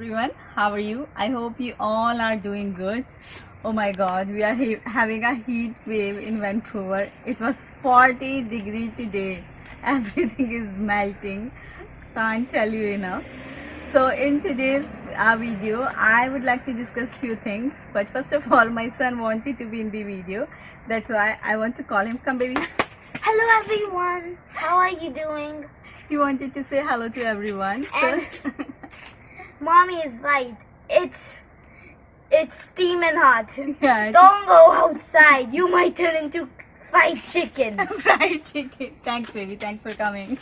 everyone, how are you? I hope you all are doing good. Oh my god, we are having a heat wave in Vancouver. It was 40 degrees today. Everything is melting. Can't tell you enough. So in today's video, I would like to discuss few things. But first of all, my son wanted to be in the video. That's why I want to call him. Come baby. Hello everyone, how are you doing? He wanted to say hello to everyone. So Mommy is right. It's steaming hot. yeah. Don't go outside. You might turn into fried chicken. Fried chicken. Thanks, baby. Thanks for coming.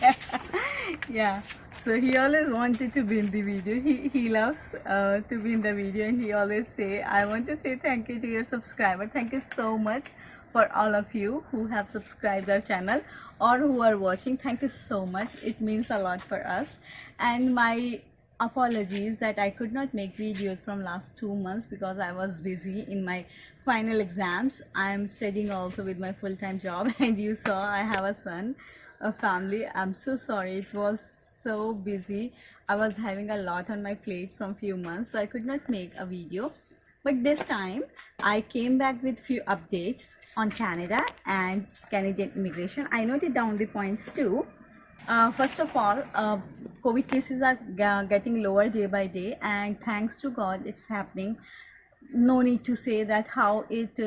Yeah. So he always wanted to be in the video. He loves to be in the video, and he always say, "I want to say thank you to your subscriber. Thank you so much for all of you who have subscribed our channel or who are watching. Thank you so much. It means a lot for us." And my apologies that I could not make videos from last 2 months because I was busy in my final exams. I am studying also with my full-time job, and you saw I have a son, a family. I'm so sorry, it was so busy. I was having a lot on my plate from few months, so I could not make a video. But this time I came back with few updates on Canada and Canadian immigration. I noted down the points too. First of all, COVID cases are getting lower day by day, and thanks to God it's happening. No need to say that how it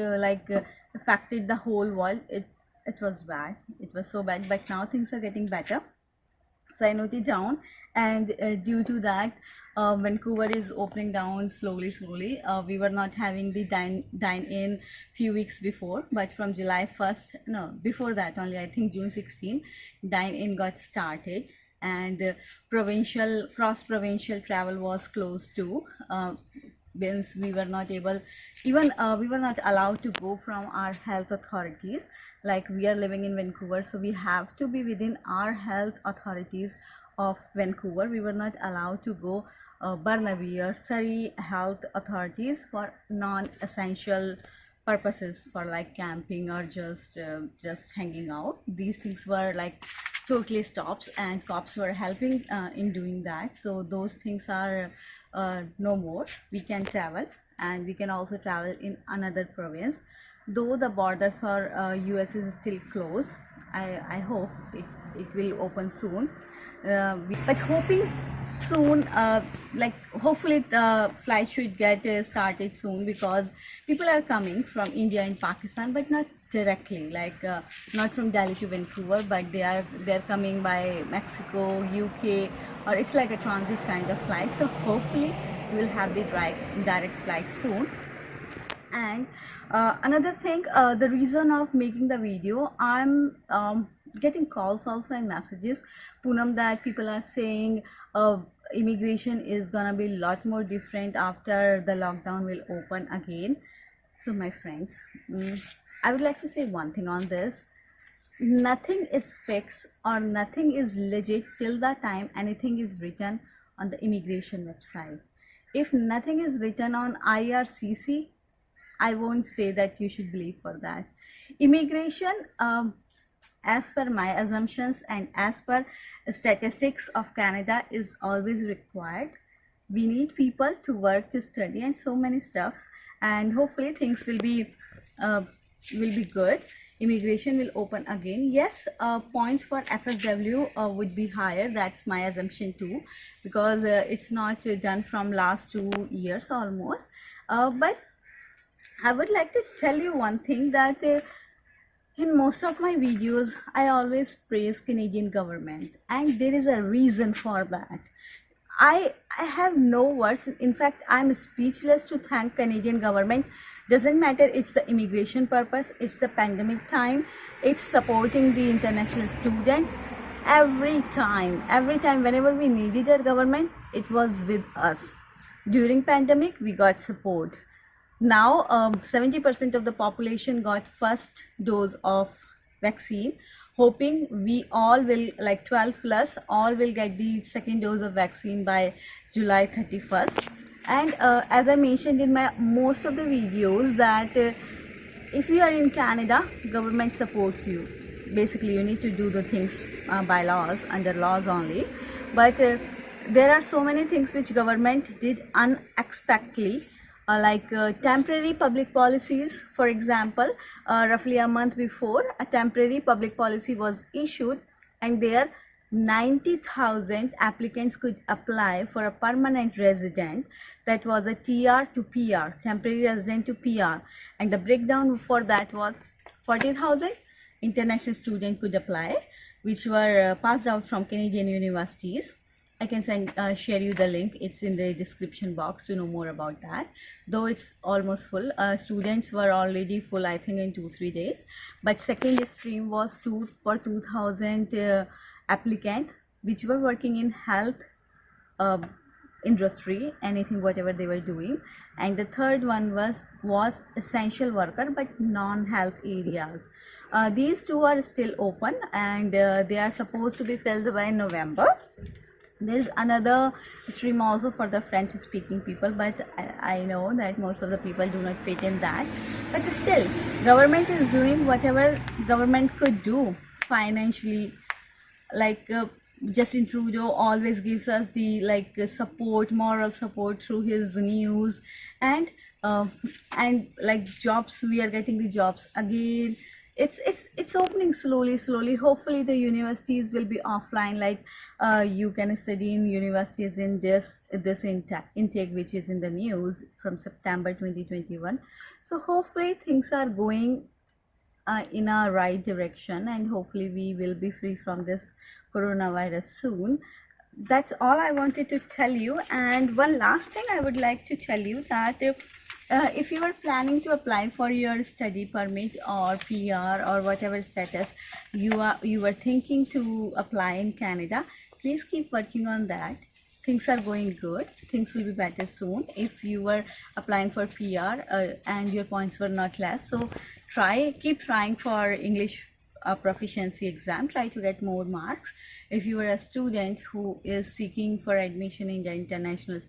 affected the whole world. It was bad. It was so bad, but now things are getting better. So I noted down, and due to that, Vancouver is opening down slowly. We were not having the dine in few weeks before, but from July 1st, no, before that only, I think June 16, dine in got started, and cross provincial travel was closed too. Means we were not able, even we were not allowed to go from our health authorities. Like, we are living in Vancouver, so we have to be within our health authorities of Vancouver. We were not allowed to go Burnaby or Surrey health authorities for non-essential purposes, for like camping or just hanging out. These things were like totally stops, and cops were helping in doing that. So those things are no more. We can travel, and we can also travel in another province, though the borders for US is still closed. I hope it will open soon, but hoping soon, like hopefully the flight should get started soon, because people are coming from India and Pakistan, but not directly, like not from Delhi to Vancouver, but they're coming by Mexico, UK, or it's like a transit kind of flight. So hopefully we will have the direct flight soon. And another thing, the reason of making the video, I'm getting calls also and messages, Poonam, that people are saying immigration is gonna be a lot more different after the lockdown will open again. So my friends, I would like to say one thing on this. Nothing is fixed or nothing is legit till the time anything is written on the immigration website. If nothing is written on IRCC, I won't say that you should believe for that. Immigration, as per my assumptions and as per statistics of Canada, is always required. We need people to work, to study, and so many stuffs, and hopefully things will be good. Immigration will open again. Yes, points for FSW would be higher. That's my assumption too, because it's not done from last 2 years almost. But I would like to tell you one thing, that in most of my videos I always praise Canadian government, and there is a reason for that. I have no words. In fact, I'm speechless to thank Canadian government. Doesn't matter, it's the immigration purpose, it's the pandemic time, it's supporting the international students. Every time whenever we needed our government, it was with us. During pandemic, we got support. Now 70% of the population got first dose of vaccine, hoping we all will, like 12 plus, all will get the second dose of vaccine by July 31st. And as I mentioned in my most of the videos, that if you are in Canada, government supports you. Basically, you need to do the things by laws, under laws only. But there are so many things which government did unexpectedly, like temporary public policies. For example, roughly a month before, a temporary public policy was issued, and there 90,000 applicants could apply for a permanent resident, that was a TR to PR, temporary resident to PR, and the breakdown for that was 40,000 international students could apply, which were passed out from Canadian universities. I can share you the link. It's in the description box to know more about that. Though it's almost full, students were already full, I think, in 2-3 days. But second stream was 2,000 applicants which were working in health industry, anything whatever they were doing, and the third one was essential worker but non-health areas. These two are still open, and they are supposed to be filled by November. There's another stream also for the French speaking people, but I know that most of the people do not fit in that. But still, government is doing whatever government could do financially. Like Justin Trudeau always gives us the support, moral support through his news, and like jobs, we are getting the jobs again. It's opening slowly. Hopefully the universities will be offline, like you can study in universities in this intake which is in the news from September 2021. So hopefully things are going in a right direction, and hopefully we will be free from this coronavirus soon. That's all I wanted to tell you. And one last thing I would like to tell you, that if you are planning to apply for your study permit or PR or whatever status you were thinking to apply in Canada, please keep working on that. Things are going good. Things will be better soon. If you were applying for PR and your points were not less, so keep trying for English proficiency exam. Try to get more marks. If you are a student who is seeking for admission in the international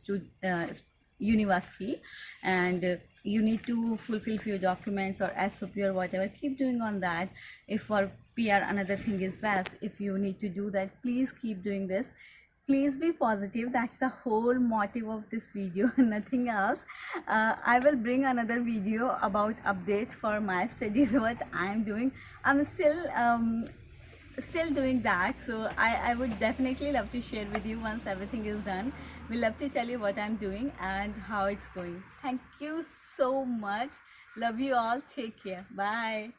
university, and you need to fulfill few documents or SOP or whatever, keep doing on that. If for PR another thing is vast, if you need to do that, please keep doing this. Please be positive. That's the whole motive of this video, nothing else. I will bring another video about update for my studies, what I'm doing. I'm still doing that, so I would definitely love to share with you once everything is done. We'll love to tell you what I'm doing and how it's going. Thank you so much. Love you all. Take care. Bye.